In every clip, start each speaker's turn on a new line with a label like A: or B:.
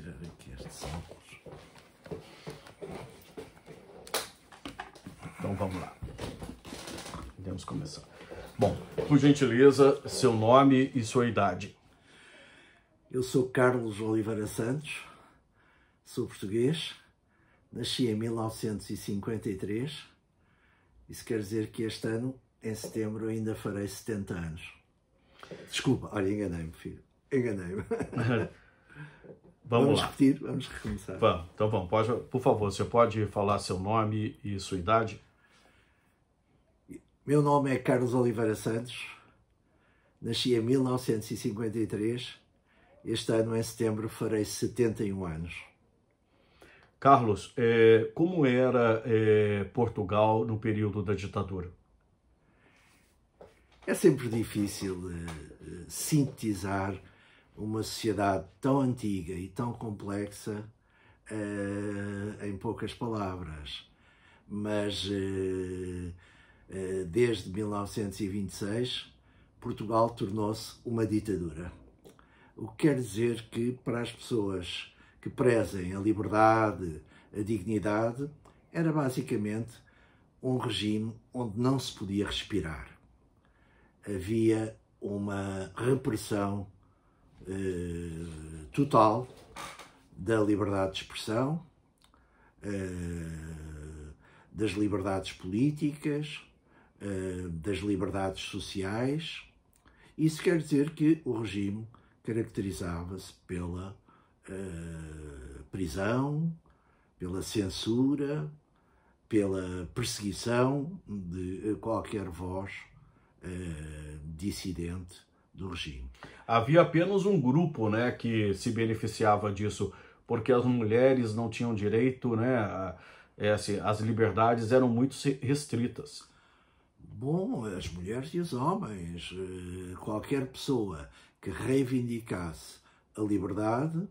A: tirar aqui estes óculos. Então vamos lá. Podemos começar. Bom, por gentileza, seu nome e sua idade.
B: Eu sou Carlos Oliveira Santos, sou português, nasci em 1953. Isso quer dizer que este ano, em setembro, ainda farei 70 anos. Desculpa, olha, enganei-me, filho. Enganei-me.
A: Vamos lá.
B: Repetir, vamos recomeçar.
A: Vamos, então vamos. Por favor, você pode falar seu nome e sua idade?
B: Meu nome é Carlos Oliveira Santos, nasci em 1953. Este ano, em setembro, farei 71 anos.
A: Carlos, como era Portugal no período da ditadura?
B: É sempre difícil sintetizar uma sociedade tão antiga e tão complexa em poucas palavras. Mas desde 1926, Portugal tornou-se uma ditadura. O que quer dizer que, para as pessoas que prezem a liberdade, a dignidade, era basicamente um regime onde não se podia respirar. Havia uma repressão total da liberdade de expressão, das liberdades políticas, das liberdades sociais. Isso quer dizer que o regime caracterizava-se pela prisão, pela censura, pela perseguição de qualquer voz dissidente do regime.
A: Havia apenas um grupo, né, que se beneficiava disso, porque as mulheres não tinham direito, né, assim, as liberdades eram muito restritas.
B: Bom, as mulheres e os homens, qualquer pessoa que reivindicasse a liberdade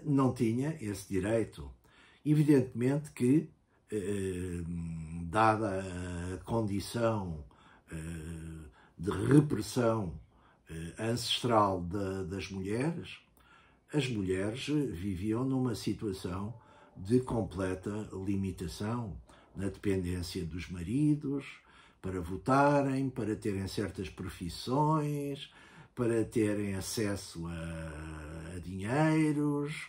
B: não tinha esse direito. Evidentemente que, dada a condição de repressão ancestral das mulheres, as mulheres viviam numa situação de completa limitação, na dependência dos maridos, para votarem, para terem certas profissões, para terem acesso a dinheiros,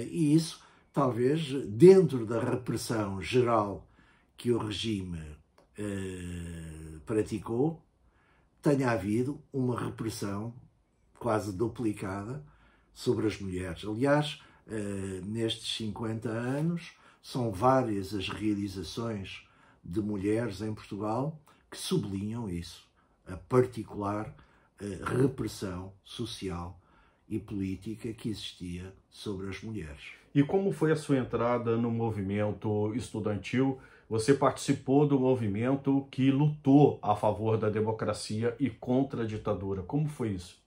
B: e isso, talvez, dentro da repressão geral que o regime praticou, tenha havido uma repressão quase duplicada sobre as mulheres. Aliás, nestes 50 anos, são várias as realizações de mulheres em Portugal que sublinham isso, a particular repressão social e política que existia sobre as mulheres.
A: E como foi a sua entrada no movimento estudantil? Você participou do movimento que lutou a favor da democracia e contra a ditadura. Como foi isso?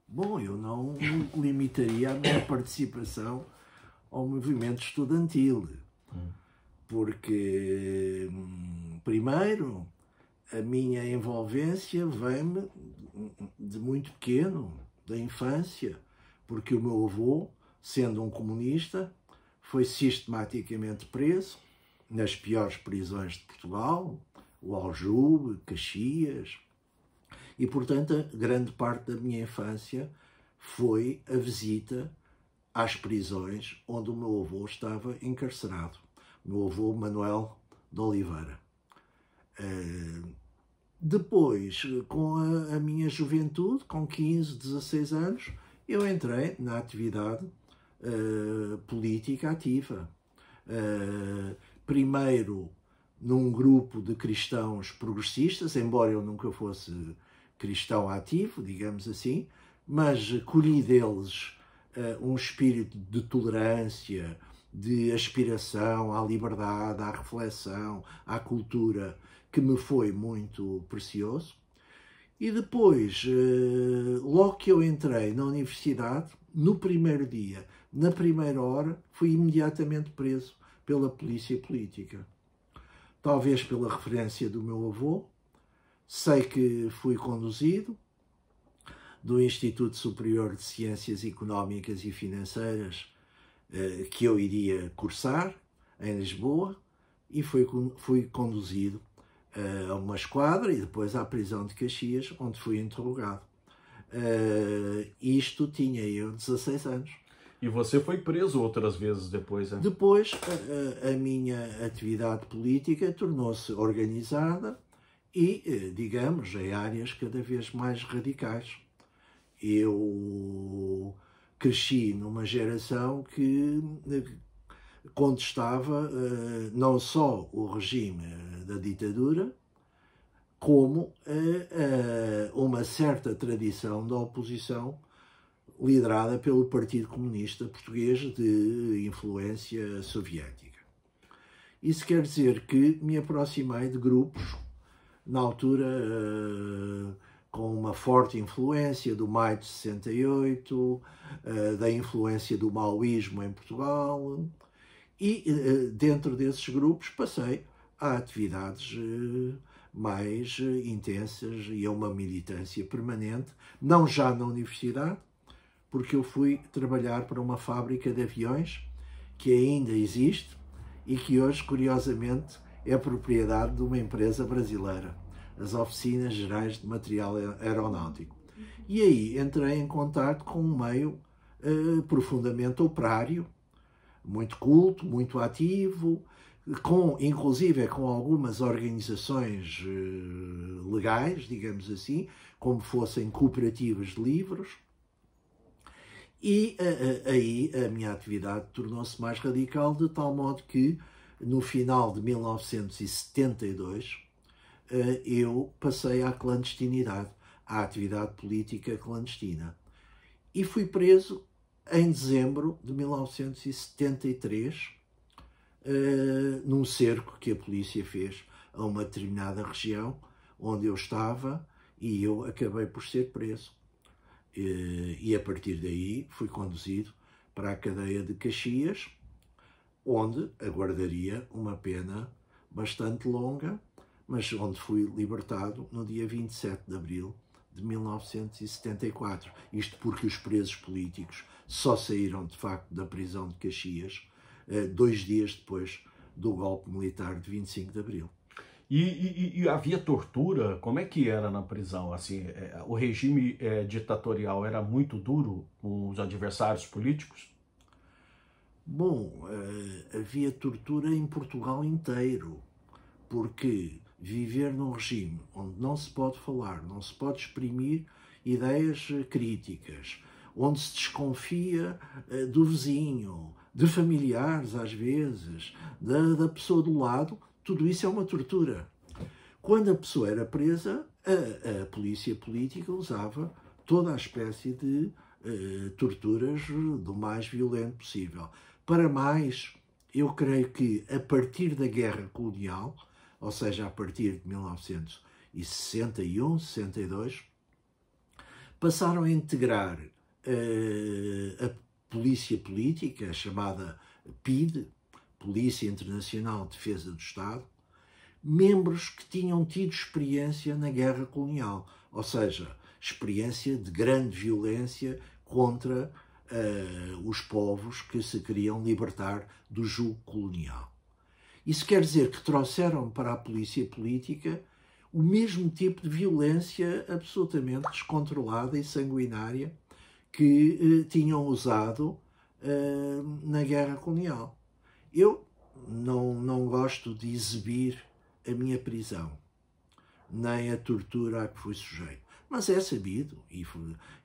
B: Bom, eu não limitaria a minha participação ao movimento estudantil, porque, primeiro, a minha envolvência vem-me de muito pequeno, da infância, porque o meu avô, sendo um comunista, foi sistematicamente preso nas piores prisões de Portugal, o Aljube, Caxias, e, portanto, grande parte da minha infância foi a visita às prisões onde o meu avô estava encarcerado, o meu avô Manuel de Oliveira. Depois, com a minha juventude, com 15, 16 anos, eu entrei na atividade política ativa. Primeiro, num grupo de cristãos progressistas, embora eu nunca fosse cristão ativo, digamos assim, mas colhi deles um espírito de tolerância, de aspiração à liberdade, à reflexão, à cultura, que me foi muito precioso. E depois, logo que eu entrei na universidade, no primeiro dia, na primeira hora, fui imediatamente preso pela polícia política. Talvez pela referência do meu avô, sei que fui conduzido, do Instituto Superior de Ciências Económicas e Financeiras que eu iria cursar em Lisboa, e fui conduzido a uma esquadra e depois à prisão de Caxias, onde fui interrogado. Isto tinha eu 16 anos.
A: E você foi preso outras vezes depois, né?
B: Depois, a minha atividade política tornou-se organizada e, digamos, em áreas cada vez mais radicais. Eu cresci numa geração que contestava não só o regime da ditadura, como uma certa tradição da oposição liderada pelo Partido Comunista Português de influência soviética. Isso quer dizer que me aproximei de grupos, na altura com uma forte influência do Maio de 68, da influência do maoísmo em Portugal, e dentro desses grupos passei a atividades mais intensas e a uma militância permanente, não já na universidade, porque eu fui trabalhar para uma fábrica de aviões que ainda existe e que hoje, curiosamente, é propriedade de uma empresa brasileira, as Oficinas Gerais de Material Aeronáutico. E aí entrei em contato com um meio profundamente operário, muito culto, muito ativo, inclusive com algumas organizações legais, digamos assim, como fossem cooperativas de livros. E aí a minha atividade tornou-se mais radical, de tal modo que no final de 1972 eu passei à clandestinidade, à atividade política clandestina. E fui preso em dezembro de 1973, num cerco que a polícia fez a uma determinada região onde eu estava, e eu acabei por ser preso. E a partir daí fui conduzido para a cadeia de Caxias, onde aguardaria uma pena bastante longa, mas onde fui libertado no dia 27 de abril de 1974. Isto porque os presos políticos só saíram, de facto, da prisão de Caxias 2 dias depois do golpe militar de 25 de abril.
A: E havia tortura? Como é que era na prisão? Assim, o regime ditatorial era muito duro com os adversários políticos?
B: Bom, havia tortura em Portugal inteiro, porque viver num regime onde não se pode falar, não se pode exprimir ideias críticas, onde se desconfia do vizinho, de familiares às vezes, da pessoa do lado, tudo isso é uma tortura. Quando a pessoa era presa, a polícia política usava toda a espécie de torturas do mais violento possível. Para mais, eu creio que a partir da Guerra Colonial, ou seja, a partir de 1961, 62, passaram a integrar a polícia política, chamada PIDE, Polícia Internacional de Defesa do Estado, membros que tinham tido experiência na Guerra Colonial, ou seja, experiência de grande violência contra os povos que se queriam libertar do jugo colonial. Isso quer dizer que trouxeram para a polícia política o mesmo tipo de violência absolutamente descontrolada e sanguinária que tinham usado na Guerra Colonial. Eu não gosto de exibir a minha prisão, nem a tortura a que fui sujeito. Mas é sabido,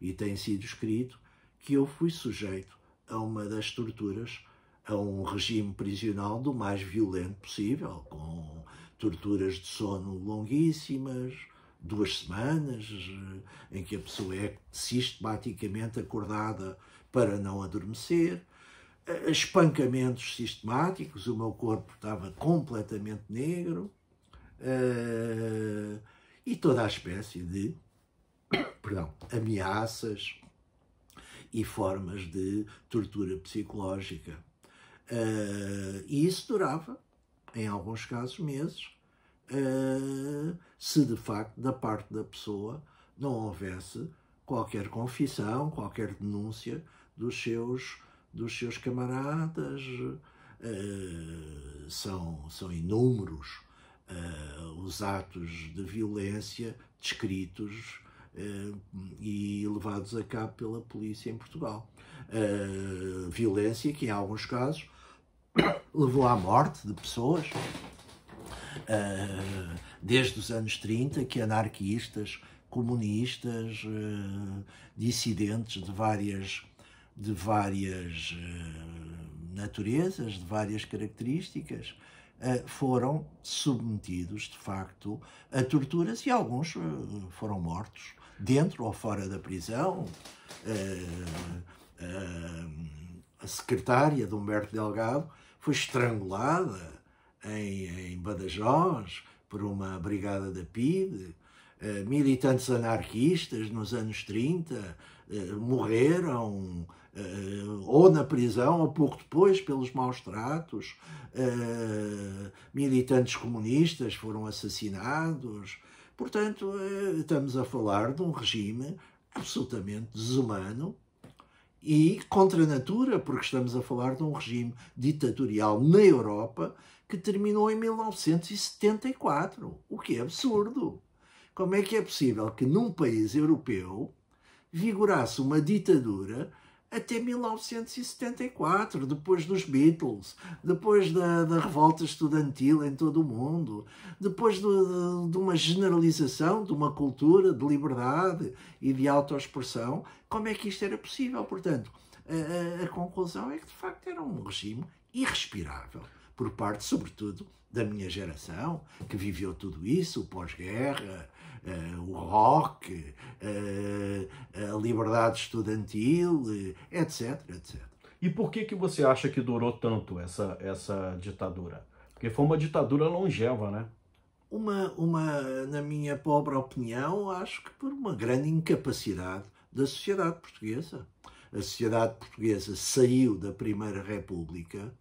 B: e tem sido escrito, que eu fui sujeito a uma das torturas, a um regime prisional do mais violento possível, com torturas de sono longuíssimas, 2 semanas, em que a pessoa é sistematicamente acordada para não adormecer, espancamentos sistemáticos, o meu corpo estava completamente negro, e toda a espécie de ameaças e formas de tortura psicológica. E isso durava, em alguns casos, meses, se de facto da parte da pessoa não houvesse qualquer confissão, qualquer denúncia dos seus camaradas. São inúmeros os atos de violência descritos e levados a cabo pela polícia em Portugal. Violência que, em alguns casos, levou à morte de pessoas, desde os anos 30, que anarquistas, comunistas, dissidentes de várias naturezas, de várias características, foram submetidos, de facto, a torturas, e alguns foram mortos, dentro ou fora da prisão. A secretária de Humberto Delgado foi estrangulada em Badajoz por uma brigada da PIDE. Militantes anarquistas nos anos 30 morreram ou na prisão ou pouco depois pelos maus tratos. Militantes comunistas foram assassinados. Portanto, estamos a falar de um regime absolutamente desumano e contra a natura, porque estamos a falar de um regime ditatorial na Europa que terminou em 1974, o que é absurdo. Como é que é possível que num país europeu vigorasse uma ditadura até 1974, depois dos Beatles, depois da revolta estudantil em todo o mundo, depois de uma generalização de uma cultura de liberdade e de autoexpressão? Como é que isto era possível? Portanto, a conclusão é que, de facto, era um regime irrespirável, por parte, sobretudo, da minha geração, que viveu tudo isso, o pós-guerra, o rock, a liberdade estudantil, etc, etc.
A: E por que você acha que durou tanto essa ditadura? Porque foi uma ditadura longeva, né?
B: Na minha pobre opinião, acho que por uma grande incapacidade da sociedade portuguesa. A sociedade portuguesa saiu da Primeira República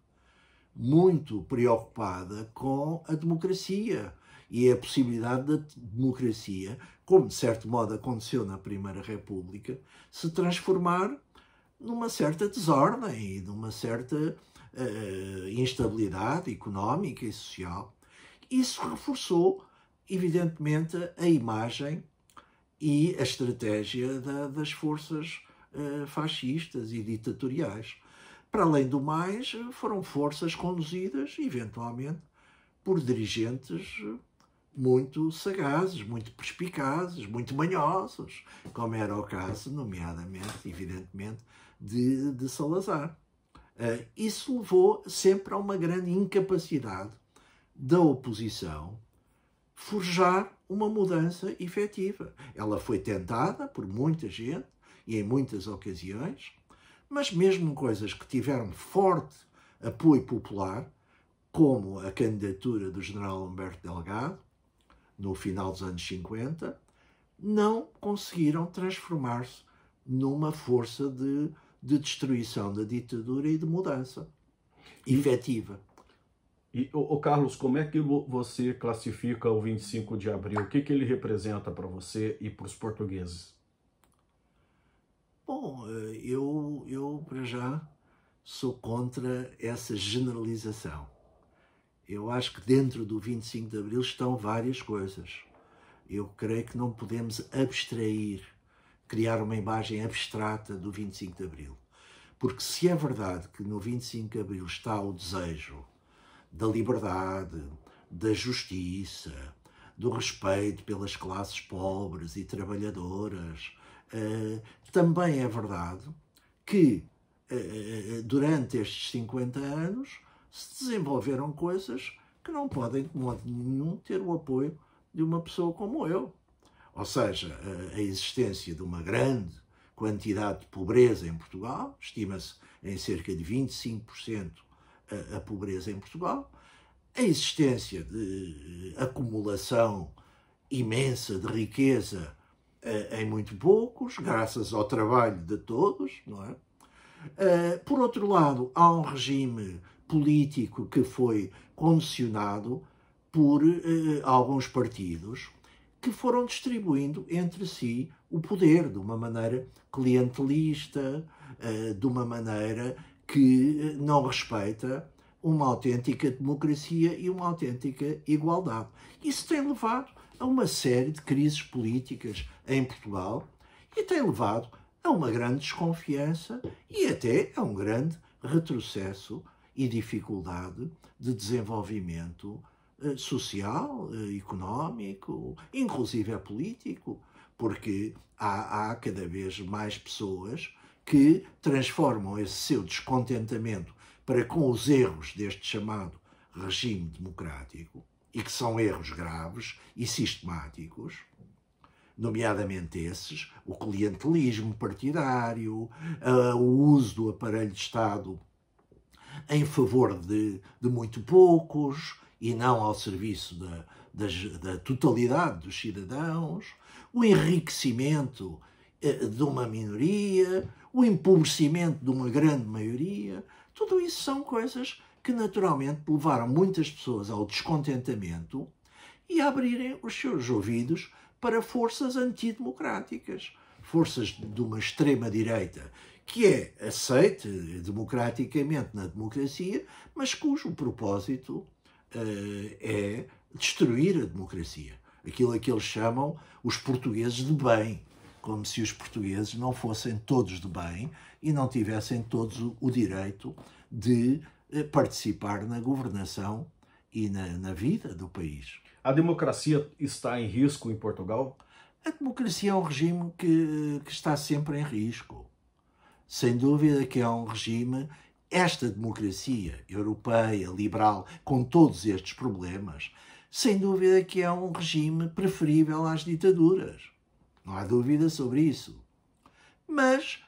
B: muito preocupada com a democracia e a possibilidade da democracia, como de certo modo aconteceu na Primeira República, se transformar numa certa desordem e numa certa instabilidade económica e social. Isso reforçou, evidentemente, a imagem e a estratégia das forças fascistas e ditatoriais. Para além do mais, foram forças conduzidas, eventualmente, por dirigentes muito sagazes, muito perspicazes, muito manhosos, como era o caso, nomeadamente, evidentemente, de Salazar. Isso levou sempre a uma grande incapacidade da oposição forjar uma mudança efetiva. Ela foi tentada por muita gente e em muitas ocasiões, mas mesmo coisas que tiveram forte apoio popular, como a candidatura do general Humberto Delgado, no final dos anos 50, não conseguiram transformar-se numa força de destruição da ditadura e de mudança efetiva.
A: E, Carlos, como é que você classifica o 25 de abril? O que ele representa para você e para os portugueses?
B: Bom, eu para já sou contra essa generalização. Eu acho que dentro do 25 de abril estão várias coisas. Eu creio que não podemos abstrair, criar uma imagem abstrata do 25 de abril. Porque se é verdade que no 25 de abril está o desejo da liberdade, da justiça, do respeito pelas classes pobres e trabalhadoras, também é verdade que durante estes 50 anos se desenvolveram coisas que não podem, de modo nenhum, ter o apoio de uma pessoa como eu. Ou seja, a existência de uma grande quantidade de pobreza em Portugal, estima-se em cerca de 25% a pobreza em Portugal, a existência de acumulação imensa de riqueza em muito poucos, graças ao trabalho de todos, não é? Por outro lado, há um regime político que foi condicionado por alguns partidos que foram distribuindo entre si o poder de uma maneira clientelista, de uma maneira que não respeita uma autêntica democracia e uma autêntica igualdade. Isso tem levado a uma série de crises políticas em Portugal e tem levado a uma grande desconfiança e até a um grande retrocesso e dificuldade de desenvolvimento social, económico, inclusive político, porque há cada vez mais pessoas que transformam esse seu descontentamento para com os erros deste chamado regime democrático, e que são erros graves e sistemáticos, nomeadamente esses, o clientelismo partidário, o uso do aparelho de Estado em favor de muito poucos e não ao serviço da totalidade dos cidadãos, o enriquecimento de uma minoria, o empobrecimento de uma grande maioria. Tudo isso são coisas que naturalmente levaram muitas pessoas ao descontentamento e a abrirem os seus ouvidos para forças antidemocráticas, forças de uma extrema-direita que é aceite democraticamente na democracia, mas cujo propósito é destruir a democracia. Aquilo a que eles chamam os portugueses de bem, como se os portugueses não fossem todos de bem e não tivessem todos o direito de participar na governação e na vida do país.
A: A democracia está em risco em Portugal?
B: A democracia é um regime que está sempre em risco. Sem dúvida que é um regime, esta democracia europeia, liberal, com todos estes problemas, sem dúvida que é um regime preferível às ditaduras. Não há dúvida sobre isso. Mas,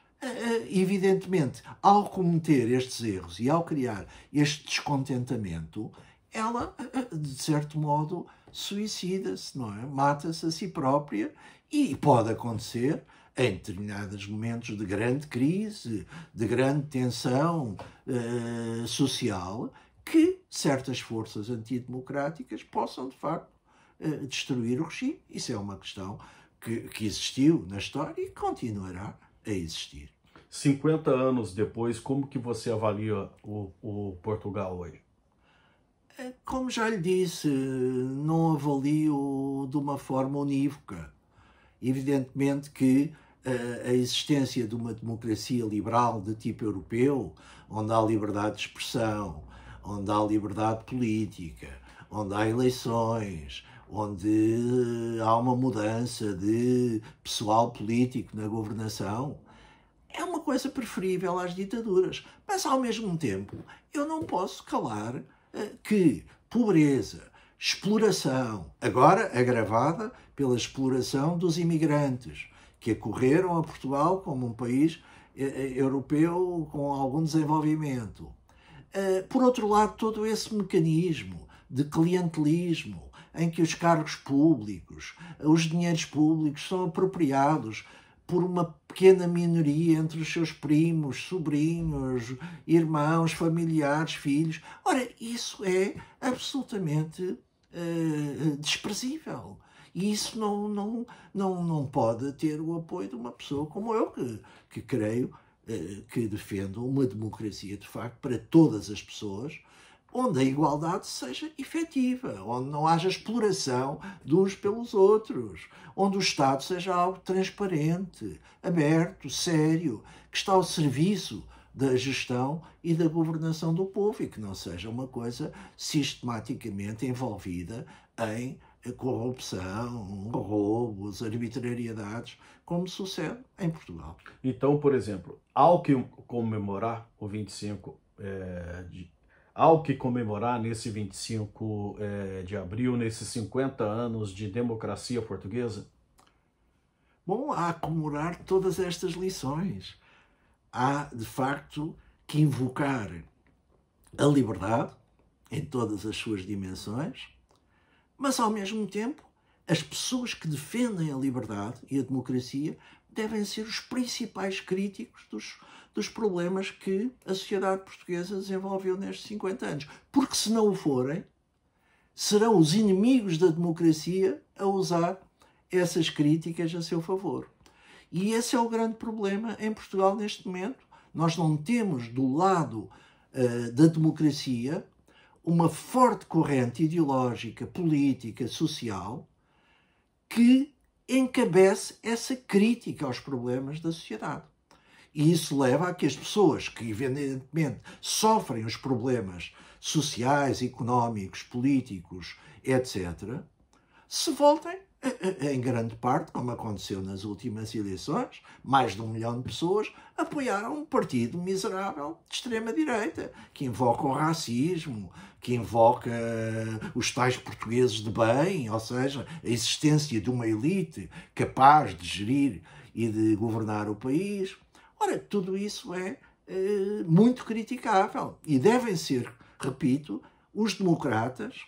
B: evidentemente, ao cometer estes erros e ao criar este descontentamento, ela, de certo modo, suicida-se, não é? Mata-se a si própria e pode acontecer em determinados momentos de grande crise, de grande tensão social, que certas forças antidemocráticas possam, de facto, destruir o regime. Isso é uma questão que existiu na história e continuará a existir.
A: 50 anos depois, como que você avalia o Portugal hoje?
B: Como já lhe disse, não avalio de uma forma unívoca. Evidentemente que a existência de uma democracia liberal de tipo europeu, onde há liberdade de expressão, onde há liberdade política, onde há eleições, onde há uma mudança de pessoal político na governação, é uma coisa preferível às ditaduras. Mas, ao mesmo tempo, eu não posso calar que pobreza, exploração, agora agravada pela exploração dos imigrantes, que acorreram a Portugal como um país europeu com algum desenvolvimento. Por outro lado, todo esse mecanismo de clientelismo, em que os cargos públicos, os dinheiros públicos são apropriados por uma pequena minoria entre os seus primos, sobrinhos, irmãos, familiares, filhos. Ora, isso é absolutamente desprezível. E isso não pode ter o apoio de uma pessoa como eu, que creio que defendo uma democracia, de facto, para todas as pessoas, onde a igualdade seja efetiva, onde não haja exploração de uns pelos outros, onde o Estado seja algo transparente, aberto, sério, que está ao serviço da gestão e da governação do povo e que não seja uma coisa sistematicamente envolvida em corrupção, roubos, arbitrariedades, como sucede em Portugal.
A: Então, por exemplo, ao que comemorar o 25 Ao que comemorar nesse 25 de abril, nesses 50 anos de democracia portuguesa?
B: Bom, há a comemorar todas estas lições. Há, de facto, que invocar a liberdade em todas as suas dimensões, mas, ao mesmo tempo, as pessoas que defendem a liberdade e a democracia devem ser os principais críticos dos problemas que a sociedade portuguesa desenvolveu nestes 50 anos. Porque, se não o forem, serão os inimigos da democracia a usar essas críticas a seu favor. E esse é o grande problema em Portugal neste momento. Nós não temos do lado da democracia uma forte corrente ideológica, política, social que encabece essa crítica aos problemas da sociedade. E isso leva a que as pessoas que evidentemente sofrem os problemas sociais, económicos, políticos, etc., se voltem, em grande parte, como aconteceu nas últimas eleições, mais de 1 milhão de pessoas apoiaram um partido miserável de extrema-direita, que invoca o racismo, que invoca os tais portugueses de bem, ou seja, a existência de uma elite capaz de gerir e de governar o país. Ora, tudo isso é muito criticável e devem ser, repito, os democratas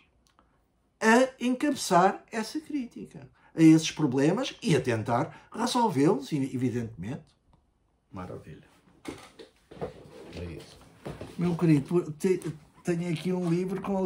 B: a encabeçar essa crítica a esses problemas e a tentar resolvê-los, evidentemente.
A: Maravilha. É isso.
B: Meu querido, tenho aqui um livro com